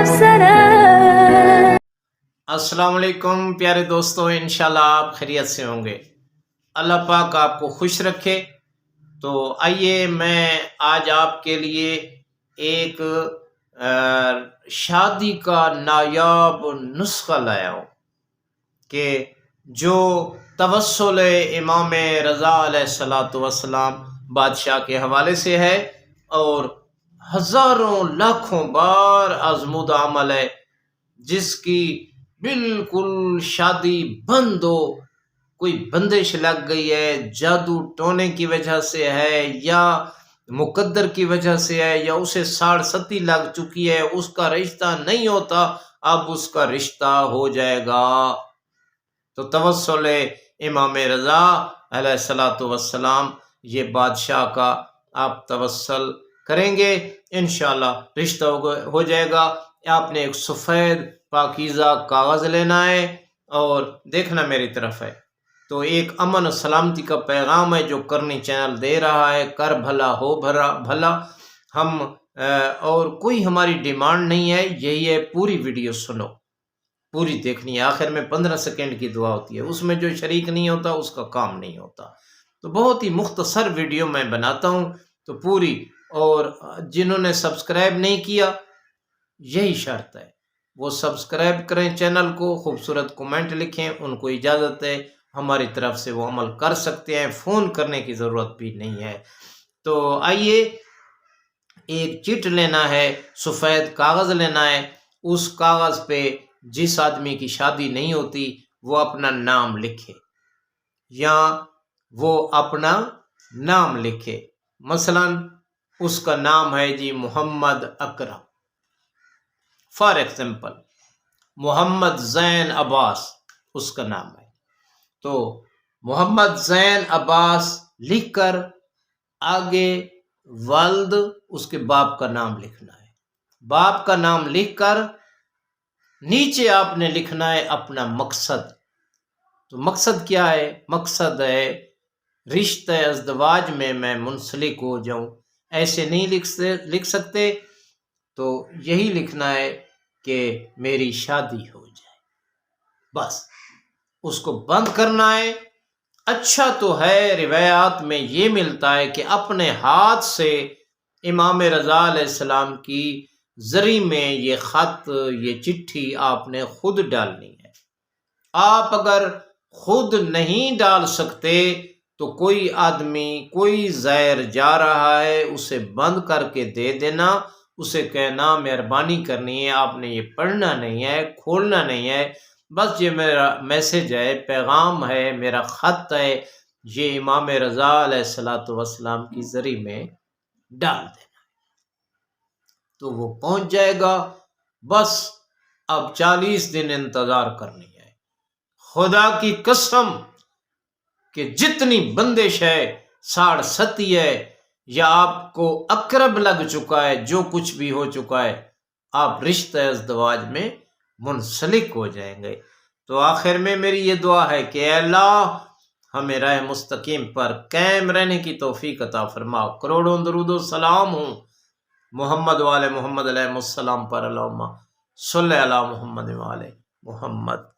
سلام. السلام علیکم پیارے دوستو، انشاءاللہ آپ خیریت سے ہوں گے. اللہ پاک آپ کو خوش رکھے. تو آئیے میں آج آپ کے لیے ایک شادی کا نایاب نسخہ لایا ہوں کہ جو توسل امام رضا علیہ الصلوۃ والسلام بادشاہ کے حوالے سے ہے اور ہزاروں لاکھوں بار آزمودہ عمل ہے، جس کی بالکل شادی بند ہو، کوئی بندش لگ گئی ہے، جادو ٹونے کی وجہ سے ہے یا مقدر کی وجہ سے ہے یا اسے 60 لگ چکی ہے، اس کا رشتہ نہیں ہوتا، اب اس کا رشتہ ہو جائے گا. تو توسل امام رضا علیہ الصلوۃ والسلام، یہ بادشاہ کا آپ توسل کریں گے انشاءاللہ رشتہ ہو جائے گا. آپ نے ایک سفید پاکیزہ کاغذ لینا ہے اور دیکھنا میری طرف ہے. تو ایک امن و سلامتی کا پیغام ہے جو کرنی چینل دے رہا ہے، کر بھلا ہو بھلا. ہم اور کوئی ہماری ڈیمانڈ نہیں ہے، یہی ہے پوری ویڈیو سنو، پوری دیکھنی ہے. آخر میں 15 سیکنڈ کی دعا ہوتی ہے، اس میں جو شریک نہیں ہوتا اس کا کام نہیں ہوتا. تو بہت ہی مختصر ویڈیو میں بناتا ہوں، تو پوری. اور جنہوں نے سبسکرائب نہیں کیا، یہی شرط ہے، وہ سبسکرائب کریں چینل کو، خوبصورت کومنٹ لکھیں، ان کو اجازت ہے، ہماری طرف سے وہ عمل کر سکتے ہیں، فون کرنے کی ضرورت بھی نہیں ہے. تو آئیے، ایک چٹ لینا ہے، سفید کاغذ لینا ہے. اس کاغذ پہ جس آدمی کی شادی نہیں ہوتی وہ اپنا نام لکھے یا وہ اپنا نام لکھے. مثلا اس کا نام ہے جی محمد اکرم، فار ایگزامپل محمد زین عباس اس کا نام ہے. تو محمد زین عباس لکھ کر آگے والد اس کے باپ کا نام لکھنا ہے. باپ کا نام لکھ کر نیچے آپ نے لکھنا ہے اپنا مقصد. تو مقصد کیا ہے؟ مقصد ہے رشتہ ازدواج میں منسلک ہو جاؤں. ایسے نہیں لکھ سکتے، تو یہی لکھنا ہے کہ میری شادی ہو جائے، بس اس کو بند کرنا ہے. اچھا تو ہے، روایات میں یہ ملتا ہے کہ اپنے ہاتھ سے امام رضا علیہ السلام کی زری میں یہ خط، یہ چٹھی آپ نے خود ڈالنی ہے. آپ اگر خود نہیں ڈال سکتے تو کوئی آدمی، کوئی زائر جا رہا ہے، اسے بند کر کے دے دینا، اسے کہنا مہربانی کرنی ہے، آپ نے یہ پڑھنا نہیں ہے، کھولنا نہیں ہے، بس یہ میرا میسج ہے، پیغام ہے، میرا خط ہے، یہ امام رضا علیہ الصلوۃ والسلام کی زری میں ڈال دینا، تو وہ پہنچ جائے گا. بس اب 40 دن انتظار کرنی ہے. خدا کی قسم کہ جتنی بندش ہے، 60 ہے، یا آپ کو اقرب لگ چکا ہے، جو کچھ بھی ہو چکا ہے، آپ رشتہ ازدواج میں منسلک ہو جائیں گے. تو آخر میں میری یہ دعا ہے کہ اے اللہ ہمیں راہ مستقیم پر قائم رہنے کی توفیق عطا فرما. کروڑوں درود و سلام ہوں محمد والے محمد علیہ السلام پر. اللہم صلی علی محمد والے محمد.